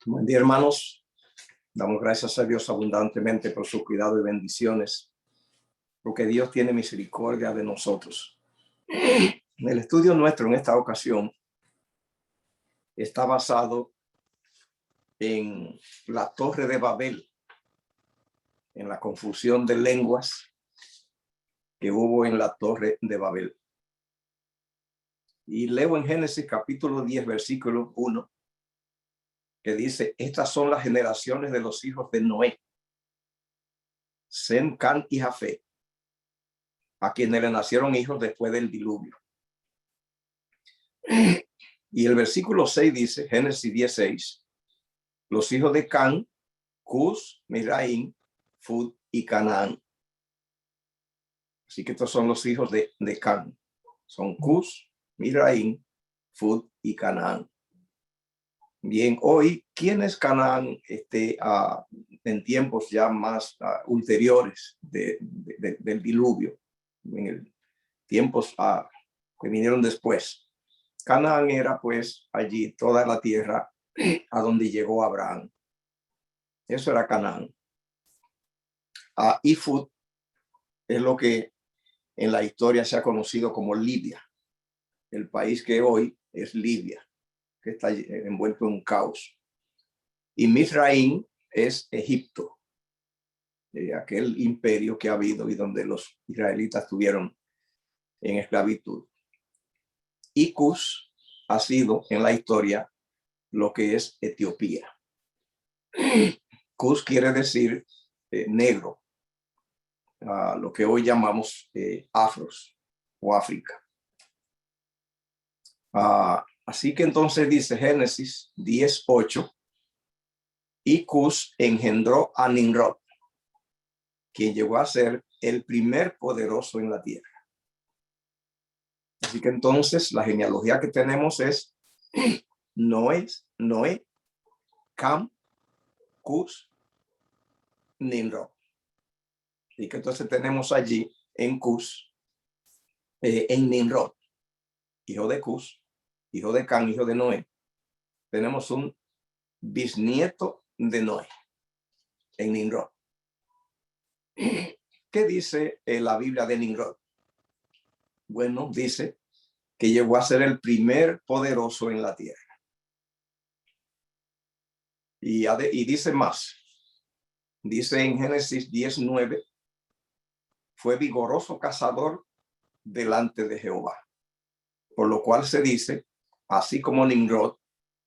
Buen día, hermanos. Damos gracias a Dios abundantemente por su cuidado y bendiciones, porque Dios tiene misericordia de nosotros. El estudio nuestro en esta ocasión está basado en la Torre de Babel, en la confusión de lenguas que hubo en la Torre de Babel. Y leo en Génesis capítulo 10, versículo 1, que dice: estas son las generaciones de los hijos de Noé, Sem, Can y Jafet, a quienes le nacieron hijos después del diluvio. Y el versículo 6 dice, Génesis 10:6, los hijos de Can, Cus, Mizraim, Fud y Canaán. Así que estos son los hijos de Can. Son Cus, Mizraim, Fud y Canaán. Bien, hoy, ¿quién es Canaán en tiempos ya más ulteriores del diluvio? En el tiempos que vinieron después. Canaán era pues allí toda la tierra a donde llegó Abraham. Eso era Canaán. Y Fud es lo que en la historia se ha conocido como Libia, el país que hoy es Libia, que está envuelto en un caos. Y Mizraim es Egipto, aquel imperio que ha habido y donde los israelitas estuvieron en esclavitud. Y Cus ha sido en la historia lo que es Etiopía. Cus quiere decir negro, lo que hoy llamamos afros o África. Así que entonces dice Génesis 10:8, y Cus engendró a Nimrod, quien llegó a ser el primer poderoso en la tierra. Así que entonces la genealogía que tenemos es Noé, Cam, Cus, Nimrod. Y que entonces tenemos allí en Cus, en Nimrod, hijo de Cus, hijo de Can, hijo de Noé, tenemos un bisnieto de Noé en Nimrod. ¿Qué dice la Biblia de Nimrod? Bueno, dice que llegó a ser el primer poderoso en la tierra. Y dice más. Dice en Génesis 10:9, fue vigoroso cazador delante de Jehová. Por lo cual se dice, así como Nimrod,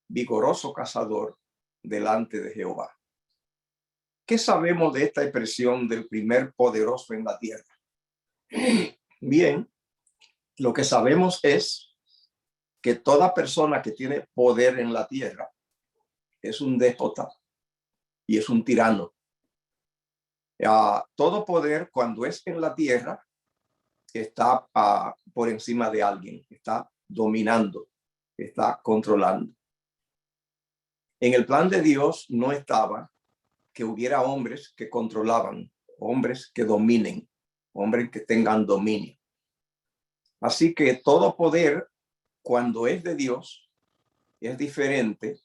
vigoroso cazador delante de Jehová. ¿Qué sabemos de esta expresión del primer poderoso en la tierra? Bien, lo que sabemos es que toda persona que tiene poder en la tierra es un déspota y es un tirano. Todo poder, cuando es en la tierra, está por encima de alguien, está dominando, está controlando. En el plan de Dios no estaba que hubiera hombres que controlaban, hombres que dominen, hombres que tengan dominio. Así que todo poder, cuando es de Dios, es diferente,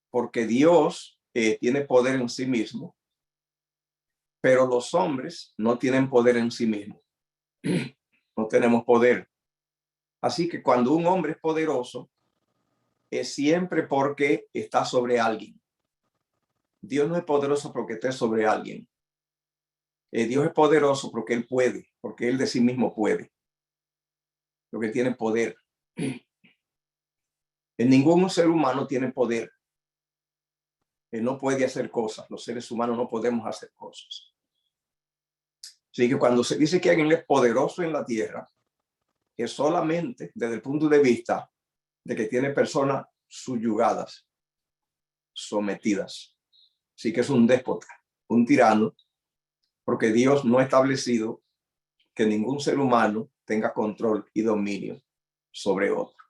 porque Dios tiene poder en sí mismo, pero los hombres no tienen poder en sí mismos. No tenemos poder. Así que cuando un hombre es poderoso, es siempre porque está sobre alguien. Dios no es poderoso porque esté sobre alguien. Dios es poderoso porque Él puede, porque Él de sí mismo puede. Lo que tiene poder. Ningún ser humano tiene poder. Él no puede hacer cosas. Los seres humanos no podemos hacer cosas. Así que cuando se dice que alguien es poderoso en la tierra, es solamente desde el punto de vista de que tiene personas subyugadas, sometidas. Así que es un déspota, un tirano, porque Dios no ha establecido que ningún ser humano tenga control y dominio sobre otro.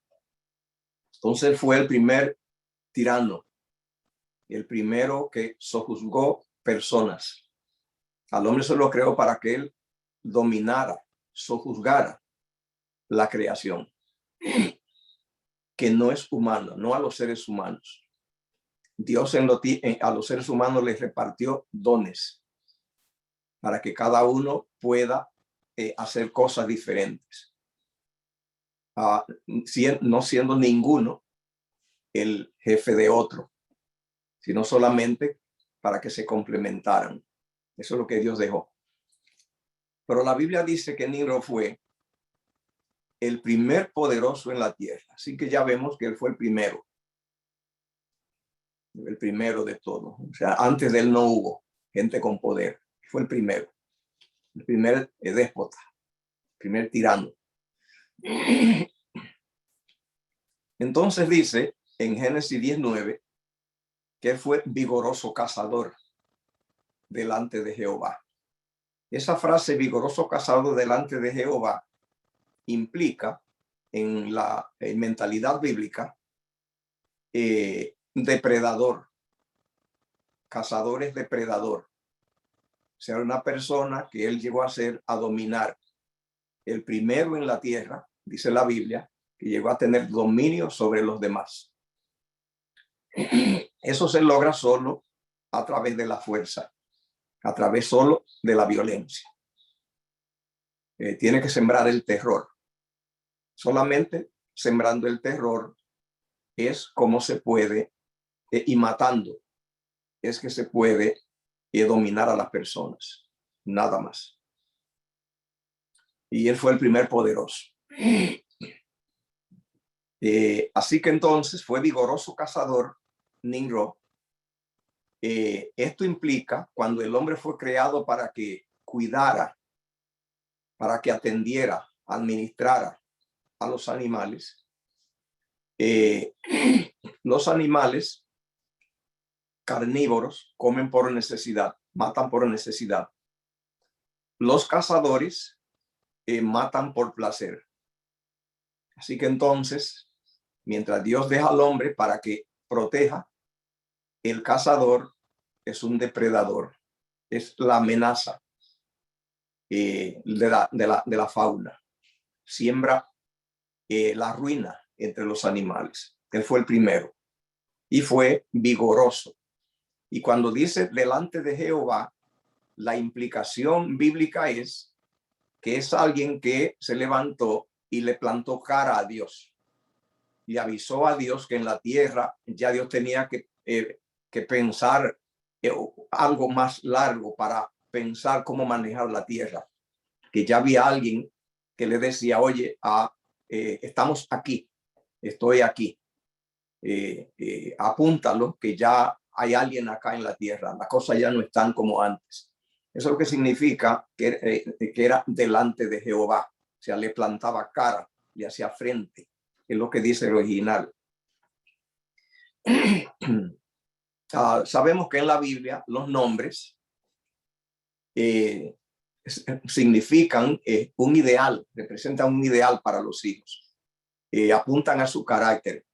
Entonces fue el primer tirano, el primero que sojuzgó personas. Al hombre se lo creó para que él dominara, sojuzgara la creación, que no es humana, no a los seres humanos. Dios a los seres humanos les repartió dones para que cada uno pueda hacer cosas diferentes. No siendo ninguno el jefe de otro, sino solamente para que se complementaran. Eso es lo que Dios dejó. Pero la Biblia dice que Nimrod fue el primer poderoso en la tierra. Así que ya vemos que él fue el primero de todo. O sea, antes de él no hubo gente con poder. Fue el primer déspota, el primer tirano. Entonces dice en Génesis 19 que él fue vigoroso cazador delante de Jehová. Esa frase, vigoroso cazador delante de Jehová, implica en la mentalidad bíblica depredador. Cazador es depredador. O sea, una persona que él llegó a dominar. El primero en la tierra, dice la Biblia, que llegó a tener dominio sobre los demás. Eso se logra solo a través de la fuerza, a través solo de la violencia. Tiene que sembrar el terror. Solamente sembrando el terror es como se puede, y matando, es que se puede dominar a las personas. Nada más. Y él fue el primer poderoso. Así que entonces fue vigoroso cazador Nimrod. Esto implica cuando el hombre fue creado para que cuidara, para que atendiera, administrara a los animales. Los animales carnívoros comen por necesidad, matan por necesidad. Los cazadores matan por placer. Así que entonces, mientras Dios deja al hombre para que proteja, el cazador es un depredador, es la amenaza de la fauna. Siembra la ruina entre los animales. Él fue el primero y fue vigoroso. Y cuando dice delante de Jehová, la implicación bíblica es que es alguien que se levantó y le plantó cara a Dios. Y avisó a Dios que en la tierra ya Dios tenía que pensar algo más largo para pensar cómo manejar la tierra. Que ya había alguien que le decía, oye, estamos aquí, estoy aquí. Apúntalo, que ya hay alguien acá en la tierra. Las cosas ya no están como antes. Eso es lo que significa que era delante de Jehová. O sea, le plantaba cara, le hacía frente. Es lo que dice el original. Sabemos que en la Biblia los nombres significan un ideal, representan un ideal para los hijos. Apuntan a su carácter.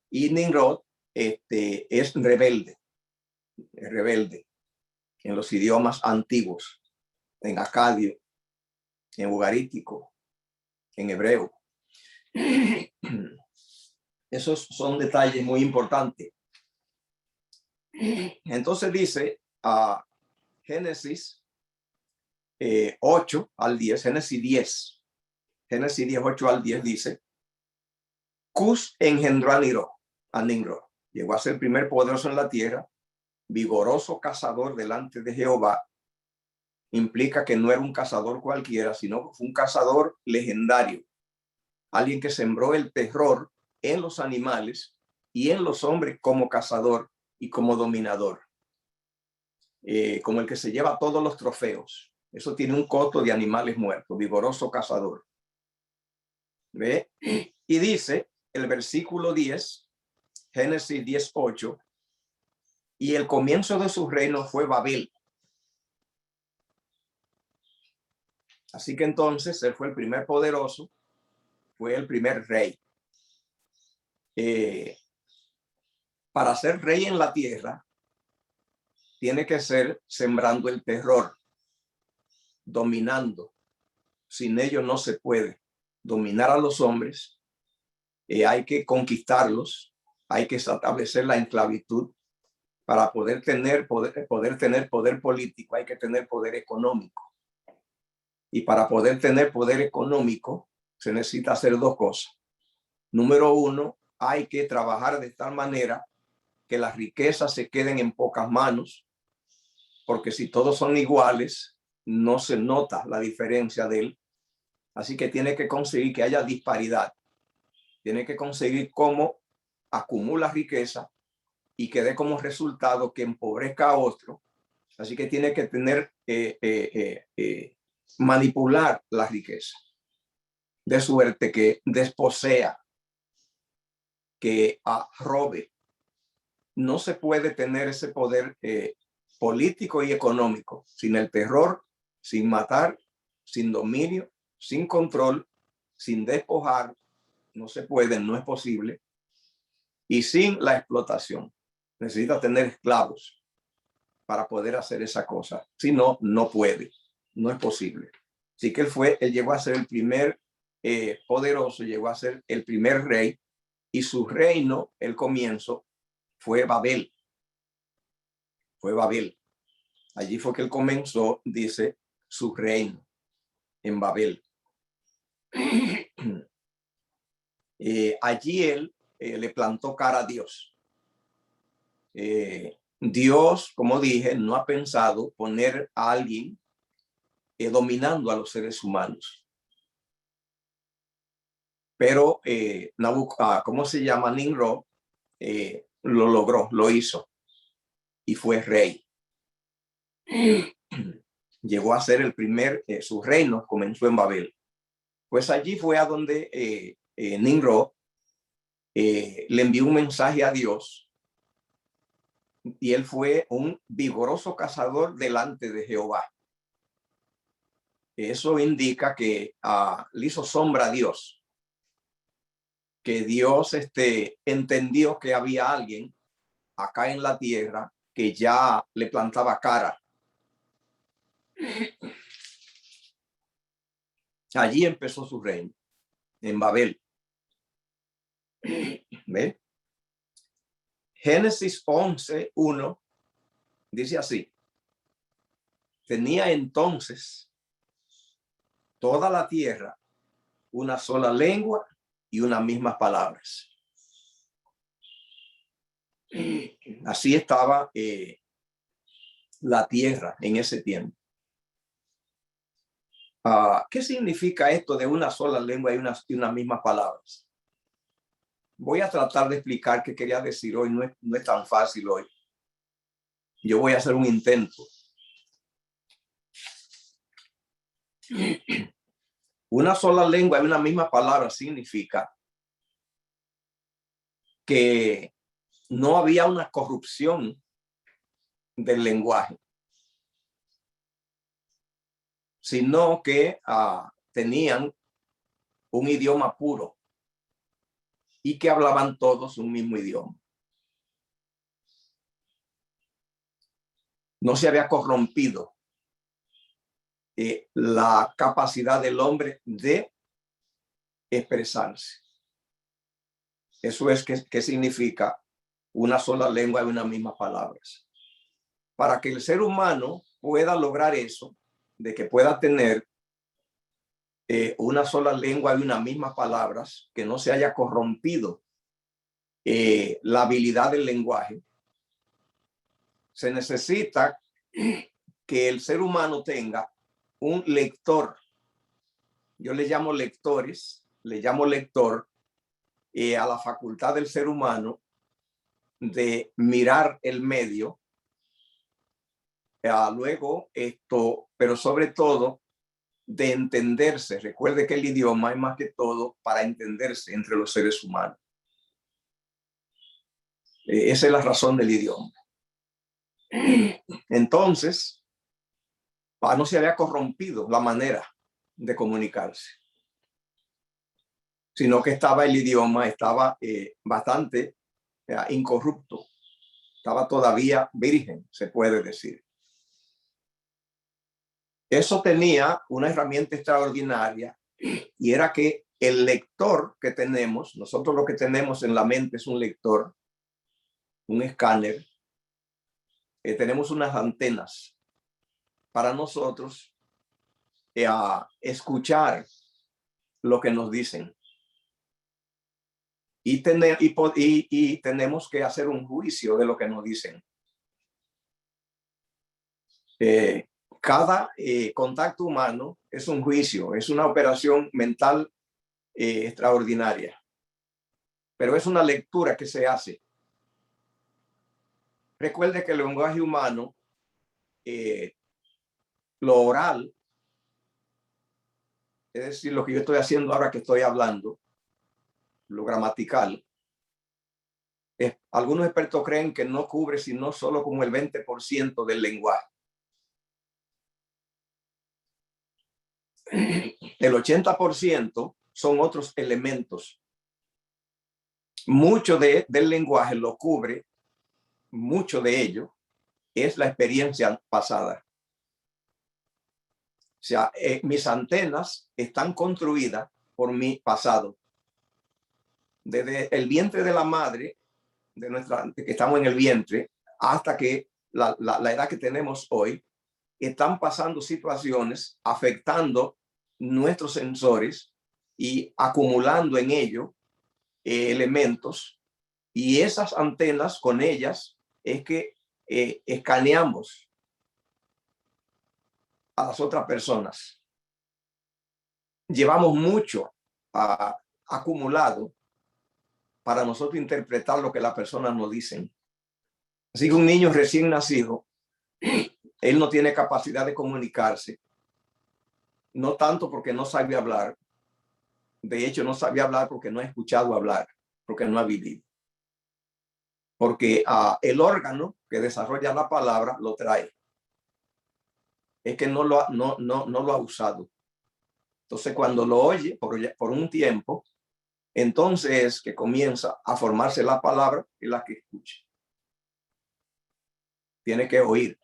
Y Nimrod es rebelde en los idiomas antiguos, en acadio, en ugarítico, en hebreo. Esos son detalles muy importantes. Entonces dice Génesis 8 al 10, Génesis 10, 8 al 10 dice, Cus engendró a Nimrod, llegó a ser el primer poderoso en la tierra, vigoroso cazador delante de Jehová. Implica que no era un cazador cualquiera, sino que fue un cazador legendario, alguien que sembró el terror en los animales y en los hombres como cazador y como dominador, como el que se lleva todos los trofeos. Eso tiene un coto de animales muertos, vigoroso cazador. ¿Ve? Y dice el versículo 10, Génesis 10:8, y el comienzo de su reino fue Babel. Así que entonces él fue el primer poderoso, fue el primer rey. Para ser rey en la tierra, tiene que ser sembrando el terror, dominando. Sin ello no se puede dominar a los hombres. Hay que conquistarlos, hay que establecer la esclavitud, Para poder tener poder político hay que tener poder económico. Y para poder tener poder económico se necesita hacer dos cosas. Número uno, hay que trabajar de tal manera que las riquezas se queden en pocas manos, porque si todos son iguales, no se nota la diferencia de él. Así que tiene que conseguir que haya disparidad. Tiene que conseguir cómo acumula riqueza y que dé como resultado que empobrezca a otro. Así que tiene que tener, manipular la riqueza, de suerte que desposea, que robe. No se puede tener ese poder político y económico sin el terror, sin matar, sin dominio, sin control, sin despojar. No se puede, no es posible. Y sin la explotación. Necesita tener esclavos para poder hacer esa cosa. Si no, no puede, no es posible. Así que él llegó a ser el primer poderoso, llegó a ser el primer rey, y su reino, el comienzo, fue Babel. Fue Babel. Allí fue que él comenzó, dice, su reino en Babel. Allí él le plantó cara a Dios. Dios, como dije, no ha pensado poner a alguien dominando a los seres humanos. Pero ¿cómo se llama? Nimrod lo logró, lo hizo y fue rey. Llegó a ser el primer, su reino comenzó en Babel. Pues allí fue a donde Nimrod le envió un mensaje a Dios, y él fue un vigoroso cazador delante de Jehová. Eso indica que le hizo sombra a Dios, que Dios entendió que había alguien acá en la tierra que ya le plantaba cara. Allí empezó su reino, en Babel. ¿Ve? Génesis 11:1 dice así: tenía entonces toda la tierra una sola lengua y unas mismas palabras. Así estaba la tierra en ese tiempo. ¿Qué significa esto de una sola lengua y unas mismas palabras? Voy a tratar de explicar qué quería decir hoy. No es tan fácil hoy. Yo voy a hacer un intento. Una sola lengua y una misma palabra significa que no había una corrupción del lenguaje, sino que tenían un idioma puro y que hablaban todos un mismo idioma. No se había corrompido la capacidad del hombre de expresarse. Eso es que significa una sola lengua y unas mismas palabras. Para que el ser humano pueda lograr eso, de que pueda tener una sola lengua y unas mismas palabras, que no se haya corrompido la habilidad del lenguaje, se necesita que el ser humano tenga un lector. Yo le llamo lectores, le llamo lector a la facultad del ser humano de mirar el medio, luego pero sobre todo de entenderse. Recuerde que el idioma es más que todo para entenderse entre los seres humanos. Esa es la razón del idioma. Entonces, no se había corrompido la manera de comunicarse, sino que el idioma estaba bastante incorrupto, estaba todavía virgen, se puede decir. Eso tenía una herramienta extraordinaria, y era que el lector que tenemos, nosotros lo que tenemos en la mente es un lector, un escáner, tenemos unas antenas para nosotros escuchar lo que nos dicen. Y tenemos que hacer un juicio de lo que nos dicen. Cada contacto humano es un juicio, es una operación mental extraordinaria, pero es una lectura que se hace. Recuerde que el lenguaje humano, lo oral, es decir, lo que yo estoy haciendo ahora que estoy hablando, lo gramatical, algunos expertos creen que no cubre sino solo como el 20% del lenguaje. El 80% son otros elementos. Mucho del lenguaje lo cubre, mucho de ello es la experiencia pasada. O sea, mis antenas están construidas por mi pasado. Desde el vientre de la madre, que estamos en el vientre, hasta que la edad que tenemos hoy, están pasando situaciones afectando nuestros sensores y acumulando en ello elementos, y esas antenas, con ellas es que escaneamos a las otras personas. Llevamos mucho acumulado para nosotros interpretar lo que las personas nos dicen. Así que un niño recién nacido, él no tiene capacidad de comunicarse, no tanto porque no sabe hablar. De hecho, no sabe hablar porque no ha escuchado hablar, porque no ha vivido. Porque el órgano que desarrolla la palabra lo trae. Es que no lo ha usado. Entonces, cuando lo oye por un tiempo, entonces es que comienza a formarse la palabra y la que escucha. Tiene que oír.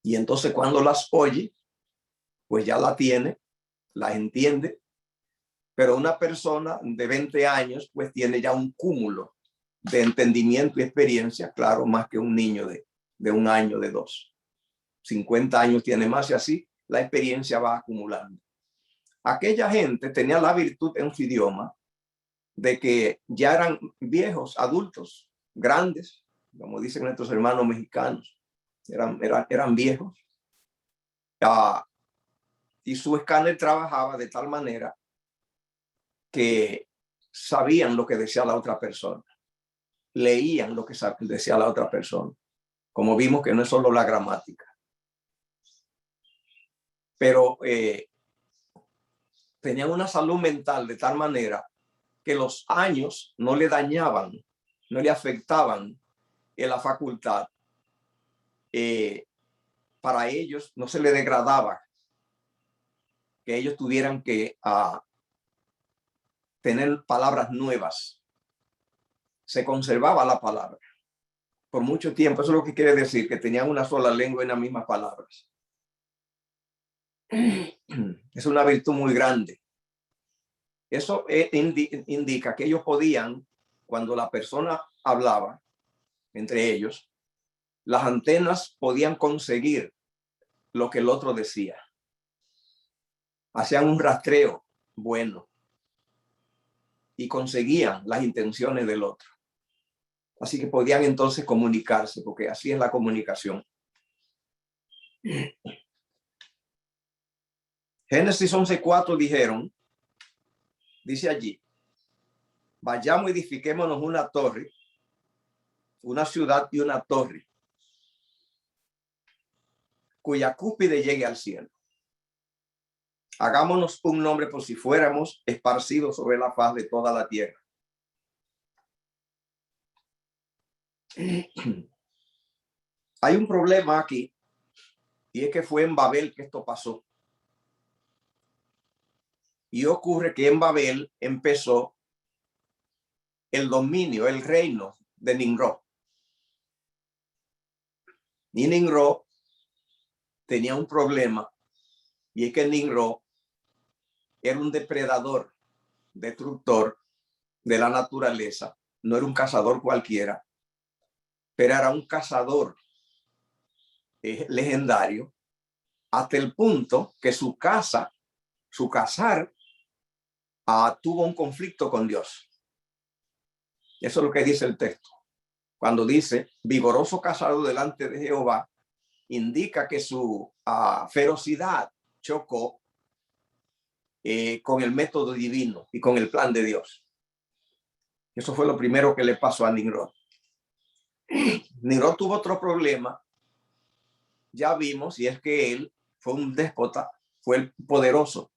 Y entonces cuando las oye, pues ya la tiene, la entiende. Pero una persona de 20 años, pues tiene ya un cúmulo de entendimiento y experiencia, claro, más que un niño de 1 año, de 2. 50 años tiene más, y así la experiencia va acumulando. Aquella gente tenía la virtud en su idioma de que ya eran viejos, adultos, grandes, como dicen nuestros hermanos mexicanos, eran viejos. Y su escáner trabajaba de tal manera que sabían lo que decía la otra persona, leían lo que decía la otra persona, como vimos que no es solo la gramática. Pero tenían una salud mental de tal manera que los años no le dañaban, no le afectaban en la facultad. Para ellos no se le degradaba que ellos tuvieran que tener palabras nuevas. Se conservaba la palabra por mucho tiempo. Eso es lo que quiere decir que tenían una sola lengua en las mismas palabras. Es una virtud muy grande. Eso indica que ellos podían, cuando la persona hablaba entre ellos, las antenas podían conseguir lo que el otro decía. Hacían un rastreo bueno y conseguían las intenciones del otro. Así que podían entonces comunicarse, porque así es la comunicación. Génesis 11:4 dice allí: vayamos, edifiquémonos una torre, una ciudad y una torre, cuya cúspide llegue al cielo. Hagámonos un nombre por si fuéramos esparcidos sobre la faz de toda la tierra. Hay un problema aquí, y es que fue en Babel que esto pasó. Y ocurre que en Babel empezó el dominio, el reino de Nimrod. Y Nimrod tenía un problema, y es que Nimrod era un depredador, destructor de la naturaleza. No era un cazador cualquiera, pero era un cazador legendario, hasta el punto que su casar, tuvo un conflicto con Dios. Eso es lo que dice el texto. Cuando dice vigoroso casado delante de Jehová, indica que su ferocidad chocó con el método divino y con el plan de Dios. Eso fue lo primero que le pasó a Nimrod. Nimrod tuvo otro problema, ya vimos, y es que él fue un déspota, fue el poderoso.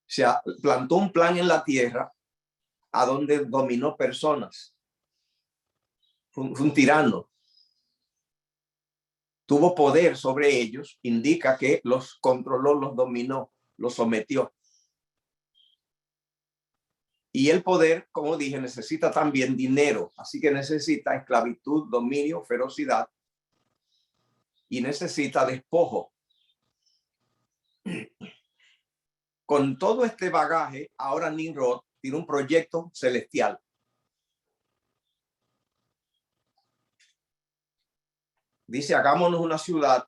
Se plantó un plan en la tierra a donde dominó personas. Fue un tirano. Tuvo poder sobre ellos, indica que los controló, los dominó, los sometió. Y el poder, como dije, necesita también dinero, así que necesita esclavitud, dominio, ferocidad y necesita despojo. Con todo este bagaje, ahora Nimrod tiene un proyecto celestial. Dice, hagámonos una ciudad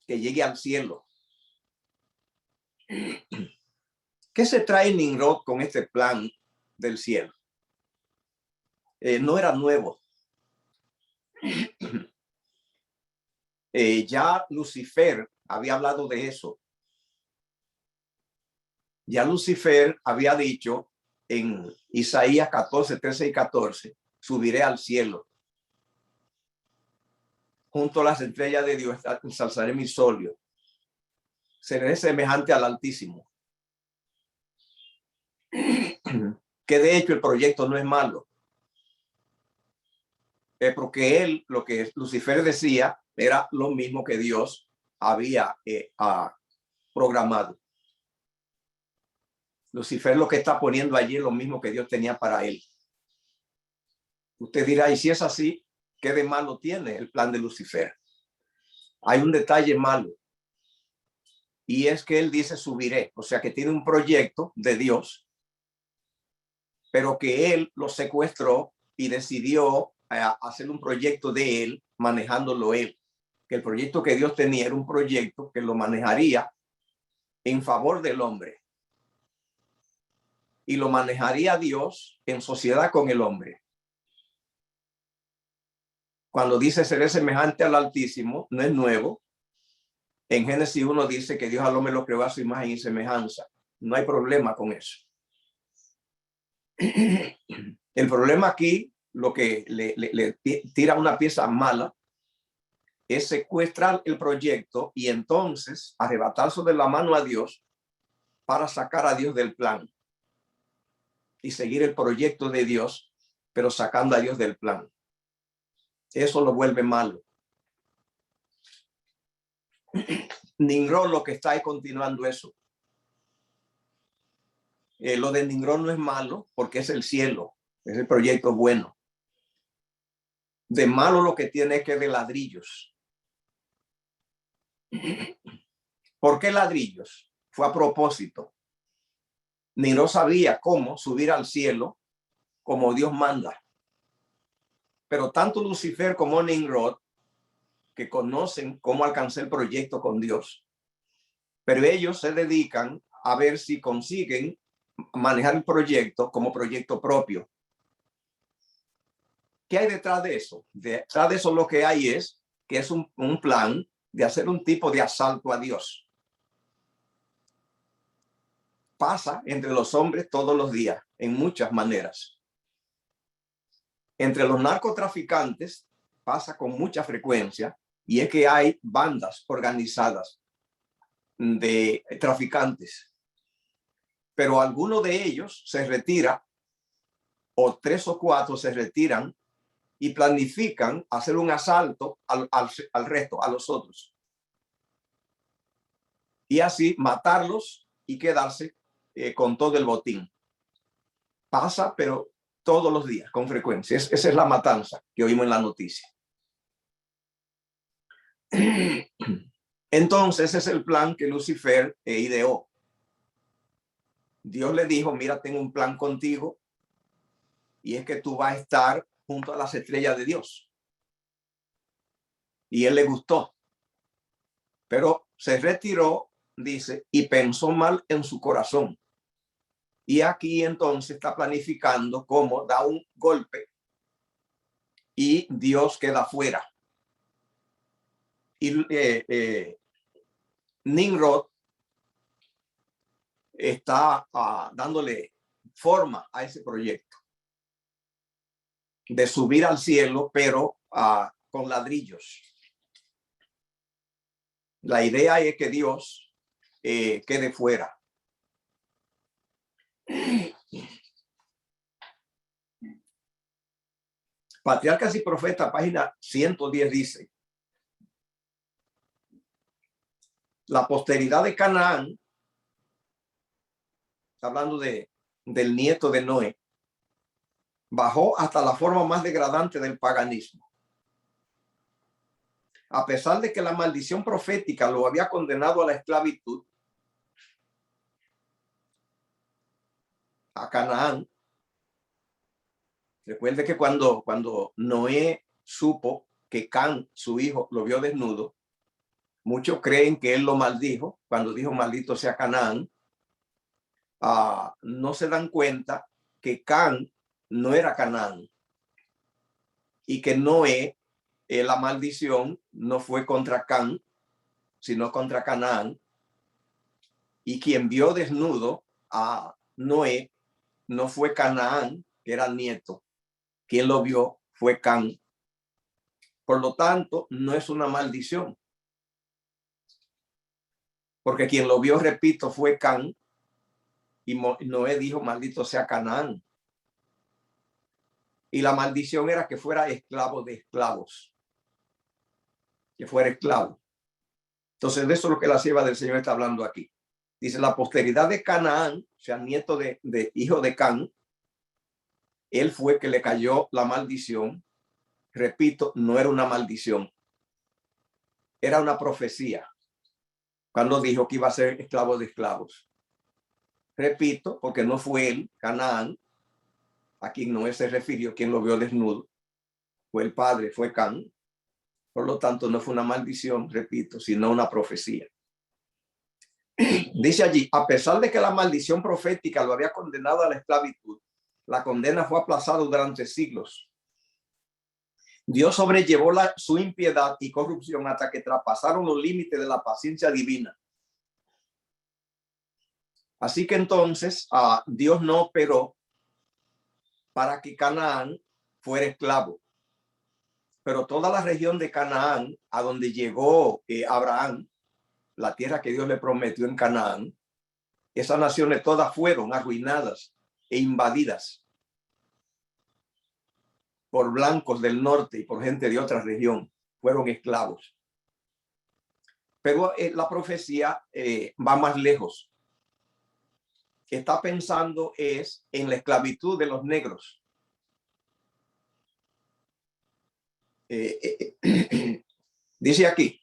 que llegue al cielo. ¿Qué se trae Nimrod con este plan del cielo? No era nuevo. Ya Lucifer había hablado de eso. Ya Lucifer había dicho en Isaías 14, 13 y 14, subiré al cielo. Junto a las estrellas de Dios ensalzaré mi solio. Seré semejante al Altísimo. Que de hecho el proyecto no es malo. Porque él, lo que Lucifer decía, era lo mismo que Dios había programado. Lucifer lo que está poniendo allí es lo mismo que Dios tenía para él. Usted dirá, y si es así, ¿qué de malo tiene el plan de Lucifer? Hay un detalle malo. Y es que él dice subiré, o sea que tiene un proyecto de Dios, pero que él lo secuestró y decidió hacer un proyecto de él, manejándolo él. Que el proyecto que Dios tenía era un proyecto que lo manejaría en favor del hombre. Y lo manejaría Dios en sociedad con el hombre. Cuando dice seré semejante al Altísimo, no es nuevo. En Génesis 1 dice que Dios al hombre lo creó a su imagen y semejanza. No hay problema con eso. El problema aquí, lo que le tira una pieza mala, es secuestrar el proyecto y entonces arrebatarse de la mano a Dios para sacar a Dios del plan y seguir el proyecto de Dios, pero sacando a Dios del plan. Eso lo vuelve malo. Nimrod lo que está es continuando eso. Lo de Nimrod no es malo porque es el cielo, es el proyecto bueno. De malo lo que tiene es que de ladrillos. ¿Por qué ladrillos? Fue a propósito. Nimrod sabía cómo subir al cielo como Dios manda. Pero tanto Lucifer como Nimrod, que conocen cómo alcanzar el proyecto con Dios, pero ellos se dedican a ver si consiguen manejar el proyecto como proyecto propio. ¿Qué hay detrás de eso? Detrás de eso lo que hay es que es un plan de hacer un tipo de asalto a Dios. Pasa entre los hombres todos los días, en muchas maneras. Entre los narcotraficantes pasa con mucha frecuencia, y es que hay bandas organizadas de traficantes, pero alguno de ellos se retira, o 3 o 4 se retiran y planifican hacer un asalto al resto, a los otros, y así matarlos y quedarse con todo el botín. Pasa, pero todos los días, con frecuencia. Esa es la matanza que oímos en la noticia. Entonces, ese es el plan que Lucifer ideó. Dios le dijo, mira, tengo un plan contigo, y es que tú vas a estar junto a las estrellas de Dios. y él le gustó, pero se retiró, dice, y pensó mal en su corazón. Y aquí entonces está planificando cómo da un golpe y Dios queda fuera. Y Nimrod está dándole forma a ese proyecto de subir al cielo, pero con ladrillos. La idea es que Dios quede fuera. Patriarcas y Profetas, página 110 dice: la posteridad de Canaán, hablando del nieto de Noé, bajó hasta la forma más degradante del paganismo. A pesar de que la maldición profética lo había condenado a la esclavitud, a Canaán. Recuerde que cuando Noé supo que Can, su hijo, lo vio desnudo, muchos creen que él lo maldijo cuando dijo maldito sea Canaán. No se dan cuenta que Can no era Canaán y que Noé, la maldición no fue contra Can, sino contra Canaán. Y quien vio desnudo a Noé no fue Canaán, que era nieto. Quien lo vio fue Can. Por lo tanto, no es una maldición. Porque quien lo vio, repito, fue Can. Y Noé dijo, maldito sea Canaán. Y la maldición era que fuera esclavo de esclavos. Que fuera esclavo. Entonces, de eso es lo que la sierva del Señor está hablando aquí. Dice, la posteridad de Canaán, o sea, nieto de hijo de Can, él fue que le cayó la maldición. Repito, no era una maldición. Era una profecía. Cuando dijo que iba a ser esclavo de esclavos. Repito, porque no fue él, Canaán, a quien Noé se refirió, quien lo vio desnudo. Fue el padre, fue Can. Por lo tanto, no fue una maldición, repito, sino una profecía. Dice allí, a pesar de que la maldición profética lo había condenado a la esclavitud, la condena fue aplazada durante siglos. Dios sobrellevó su impiedad y corrupción hasta que traspasaron los límites de la paciencia divina. Así que entonces Dios no operó para que Canaán fuera esclavo. Pero toda la región de Canaán, a donde llegó Abraham, la tierra que Dios le prometió en Canaán, esas naciones todas fueron arruinadas e invadidas por blancos del norte y por gente de otra región. Fueron esclavos. Pero la profecía va más lejos. Está pensando es en la esclavitud de los negros. Dice aquí,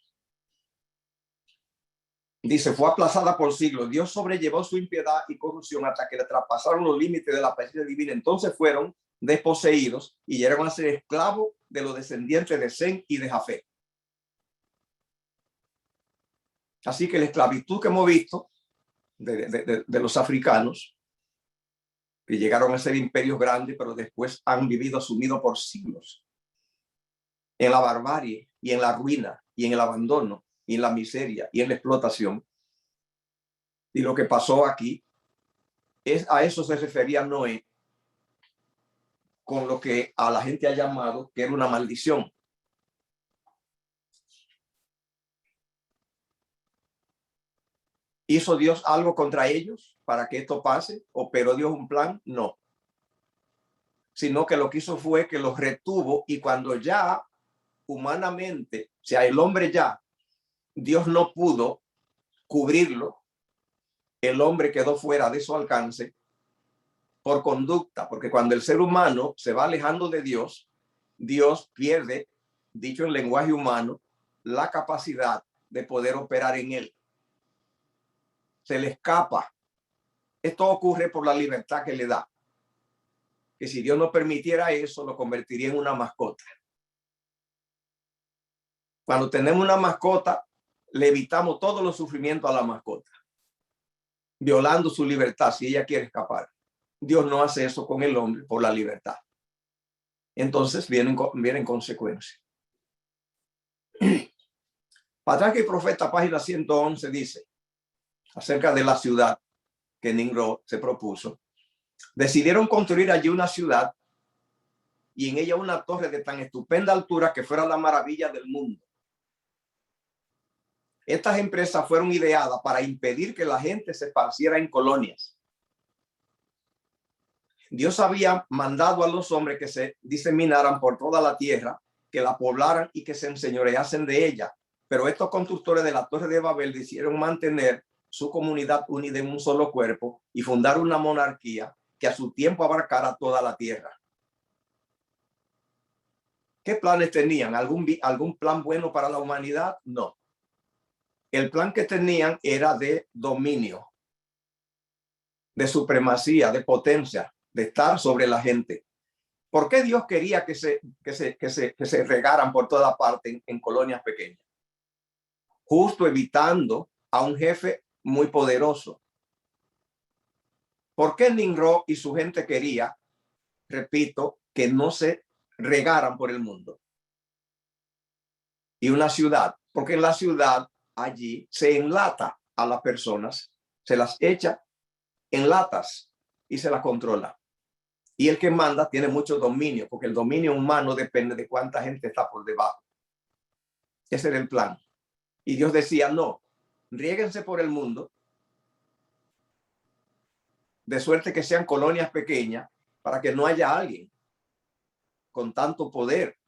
dice, fue aplazada por siglos. Dios sobrellevó su impiedad y corrupción hasta que le traspasaron los límites de la paciencia divina. Entonces fueron desposeídos y llegaron a ser esclavos de los descendientes de Sem y de Jafet. Así que la esclavitud que hemos visto de los africanos, que llegaron a ser imperios grandes, pero después han vivido sumidos por siglos en la barbarie y en la ruina y en el abandono y en la miseria y en la explotación. Y lo que pasó aquí a eso se refería Noé con lo que a la gente ha llamado que era una maldición. ¿Hizo Dios algo contra ellos para que esto pase? ¿Operó Dios un plan? No. Sino que lo que hizo fue que los retuvo, y cuando ya humanamente, o sea, el hombre ya, Dios no pudo cubrirlo, el hombre quedó fuera de su alcance por conducta, porque cuando el ser humano se va alejando de Dios, Dios pierde, dicho en lenguaje humano, la capacidad de poder operar en él. Se le escapa. Esto ocurre por la libertad que le da. Que si Dios no permitiera eso, lo convertiría en una mascota. Cuando tenemos una mascota, le evitamos todos los sufrimientos a la mascota, violando su libertad si ella quiere escapar. Dios no hace eso con el hombre por la libertad. Entonces vienen consecuencias. Patraque y Profeta, página 111, dice acerca de la ciudad que Nimrod se propuso. Decidieron construir allí una ciudad y en ella una torre de tan estupenda altura que fuera la maravilla del mundo. Estas empresas fueron ideadas para impedir que la gente se esparciera en colonias. Dios había mandado a los hombres que se diseminaran por toda la tierra, que la poblaran y que se enseñoreasen de ella. Pero estos constructores de la Torre de Babel decidieron mantener su comunidad unida en un solo cuerpo y fundar una monarquía que a su tiempo abarcara toda la tierra. ¿Qué planes tenían? ¿Algún plan bueno para la humanidad? No. El plan que tenían era de dominio, de supremacía, de potencia, de estar sobre la gente. ¿Por qué Dios quería que se regaran por toda parte en colonias pequeñas? Justo evitando a un jefe muy poderoso. ¿Por qué Nimrod y su gente quería, repito, que no se regaran por el mundo? Y una ciudad, porque en la ciudad allí se enlata a las personas, se las echa en latas y se las controla. Y el que manda tiene mucho dominio, porque el dominio humano depende de cuánta gente está por debajo. Ese era el plan. Y Dios decía, no, riéguense por el mundo, de suerte que sean colonias pequeñas, para que no haya alguien con tanto poder,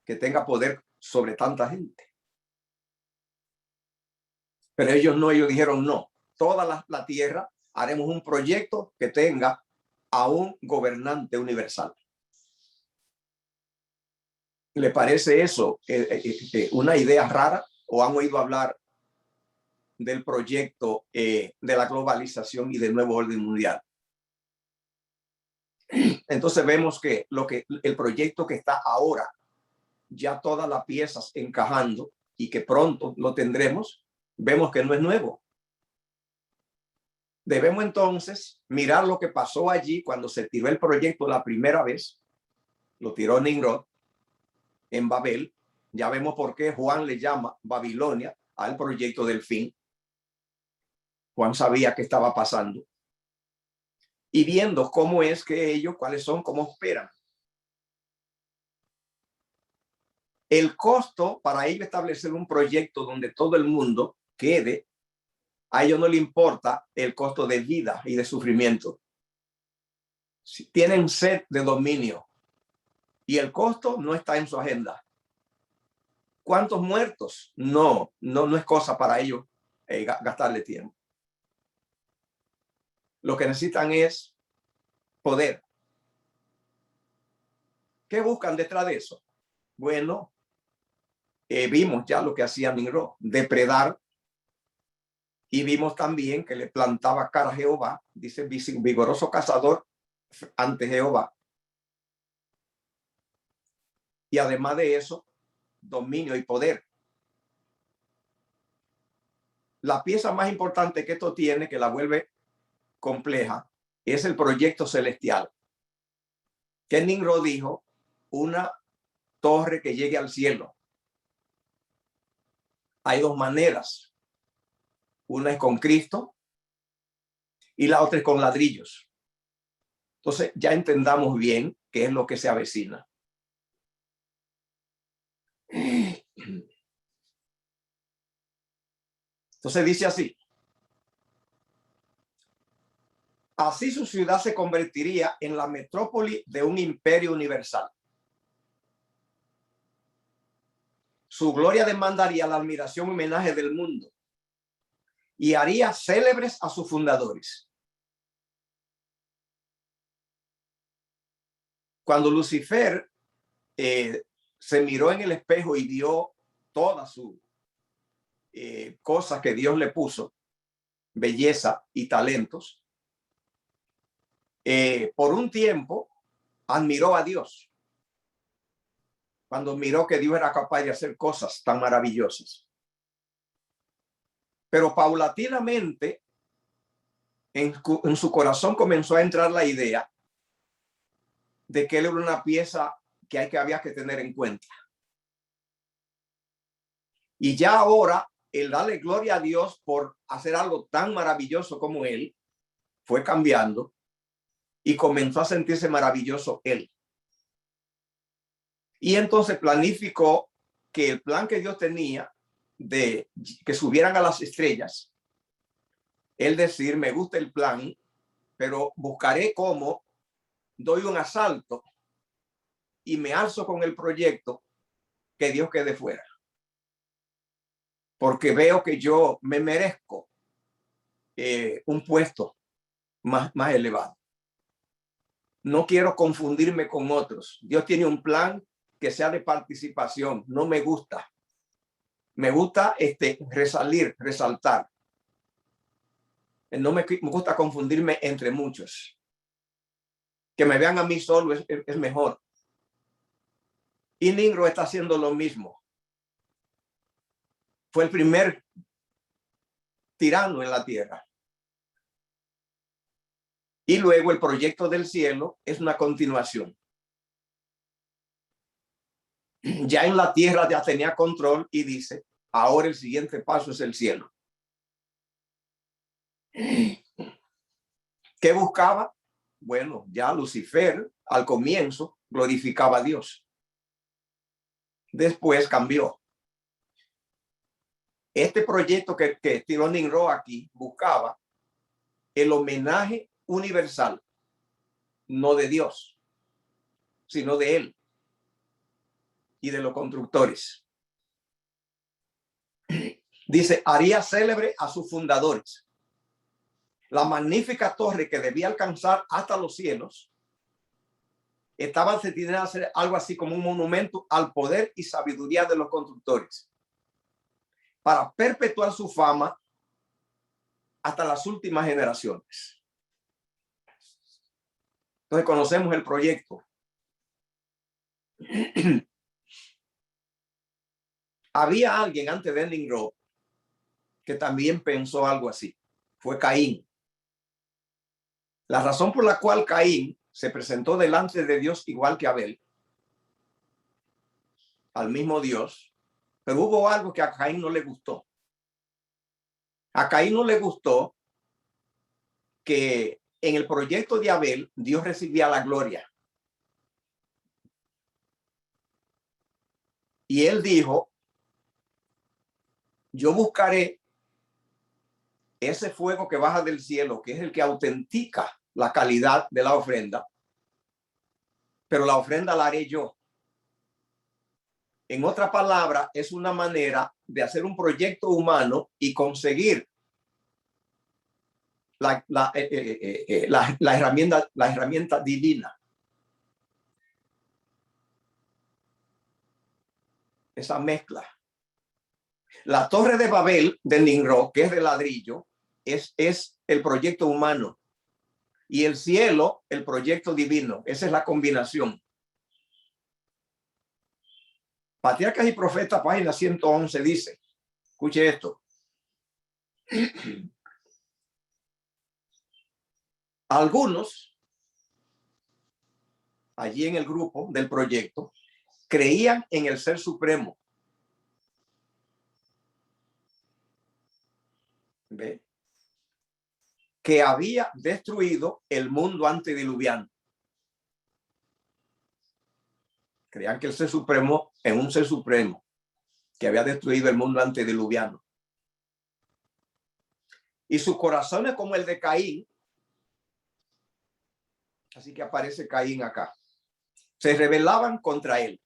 que tenga poder sobre tanta gente. Pero ellos dijeron no, toda la tierra haremos un proyecto que tenga a un gobernante universal. ¿Le parece eso una idea rara o han oído hablar del proyecto de la globalización y del nuevo orden mundial? Entonces vemos que el proyecto que está ahora, ya todas las piezas encajando y que pronto lo tendremos, vemos que no es nuevo. Debemos entonces mirar lo que pasó allí cuando se tiró el proyecto la primera vez. Lo tiró Nimrod en Babel. Ya vemos por qué Juan le llama Babilonia al proyecto del fin. Juan sabía qué estaba pasando. Y viendo cómo es que ellos, cuáles son, cómo operan. El costo para ellos establecer un proyecto donde todo el mundo quede, a ellos no le importa el costo de vida y de sufrimiento. Si tienen sed de dominio y el costo no está en su agenda. ¿Cuántos muertos? No es cosa para ellos gastarle tiempo. Lo que necesitan es poder. ¿Qué buscan detrás de eso? Bueno, vimos ya lo que hacía Nimrod, depredar. Y vimos también que le plantaba cara a Jehová, dice vigoroso cazador ante Jehová. Y además de eso, dominio y poder. La pieza más importante que esto tiene, que la vuelve compleja, es el proyecto celestial. Que Nimrod dijo, una torre que llegue al cielo. Hay dos maneras. Una es con Cristo y la otra es con ladrillos. Entonces ya entendamos bien qué es lo que se avecina. Entonces dice así. Así su ciudad se convertiría en la metrópoli de un imperio universal. Su gloria demandaría la admiración y homenaje del mundo y haría célebres a sus fundadores. Cuando Lucifer se miró en el espejo y vio todas sus cosas que Dios le puso, belleza y talentos, por un tiempo admiró a Dios. cuando miró que Dios era capaz de hacer cosas tan maravillosas. Pero paulatinamente en su corazón comenzó a entrar la idea de que él era una pieza que había que tener en cuenta. Y ya ahora, el darle gloria a Dios por hacer algo tan maravilloso como él, fue cambiando y comenzó a sentirse maravilloso él. Y entonces planificó que el plan que Dios tenía de que subieran a las estrellas, él decir, me gusta el plan, pero buscaré cómo doy un asalto y me alzo con el proyecto, que Dios quede fuera. Porque veo que yo me merezco un puesto más elevado. No quiero confundirme con otros. Dios tiene un plan que sea de participación. No me gusta. Me gusta resaltar. No me gusta confundirme entre muchos. Que me vean a mí solo es mejor. Y Nimrod está haciendo lo mismo. Fue el primer tirano en la tierra. Y luego el proyecto del cielo es una continuación. Ya en la tierra ya tenía control y dice, ahora el siguiente paso es el cielo. ¿Qué buscaba? Bueno, ya Lucifer al comienzo glorificaba a Dios. Después cambió. Este proyecto que tiró Nimrod aquí buscaba el homenaje universal, no de Dios, sino de él y de los constructores. Dice, haría célebre a sus fundadores. La magnífica torre que debía alcanzar hasta los cielos estaba destinada a ser algo así como un monumento al poder y sabiduría de los constructores, para perpetuar su fama hasta las últimas generaciones. Entonces conocemos el proyecto. Había alguien antes de Nimrod que también pensó algo así. Fue Caín. La razón por la cual Caín se presentó delante de Dios igual que Abel, al mismo Dios, pero hubo algo que a Caín no le gustó. A Caín no le gustó que en el proyecto de Abel Dios recibía la gloria. Y él dijo, yo buscaré ese fuego que baja del cielo, que es el que autentica la calidad de la ofrenda, pero la ofrenda la haré yo. En otra palabra, es una manera de hacer un proyecto humano y conseguir la herramienta divina. Esa mezcla. La torre de Babel de Nimrod, que es de ladrillo, es el proyecto humano. Y el cielo, el proyecto divino. Esa es la combinación. Patriarcas y Profetas, página 111, dice, escuche esto. Algunos, allí en el grupo del proyecto, creían en el Ser Supremo. ¿Ve? Que había destruido el mundo antediluviano. Creían que el Ser Supremo es un Ser Supremo que había destruido el mundo antediluviano. Y su corazón es como el de Caín. Así que aparece Caín acá. Se rebelaban contra él.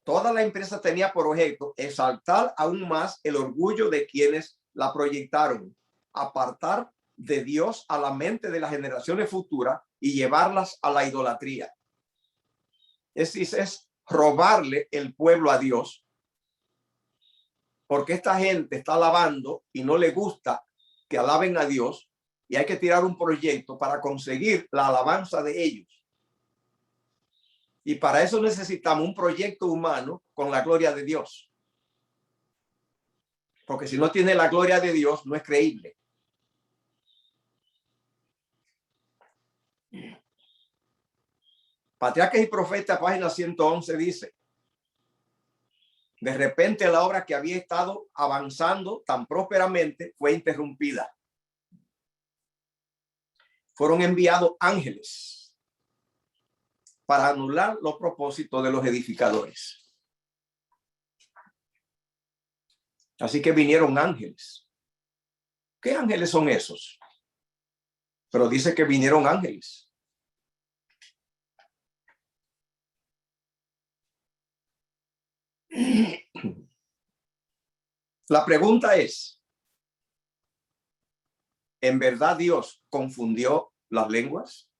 Toda la empresa tenía por objeto exaltar aún más el orgullo de quienes la proyectaron, apartar de Dios a la mente de las generaciones futuras y llevarlas a la idolatría. Es robarle el pueblo a Dios, porque esta gente está alabando y no le gusta que alaben a Dios, y hay que tirar un proyecto para conseguir la alabanza de ellos. Y para eso necesitamos un proyecto humano con la gloria de Dios. Porque si no tiene la gloria de Dios, no es creíble. Patriarcas y Profetas, página 111, dice: de repente la obra que había estado avanzando tan prósperamente fue interrumpida. Fueron enviados ángeles para anular los propósitos de los edificadores. Así que vinieron ángeles. ¿Qué ángeles son esos? Pero dice que vinieron ángeles. La pregunta es, ¿en verdad Dios confundió las lenguas?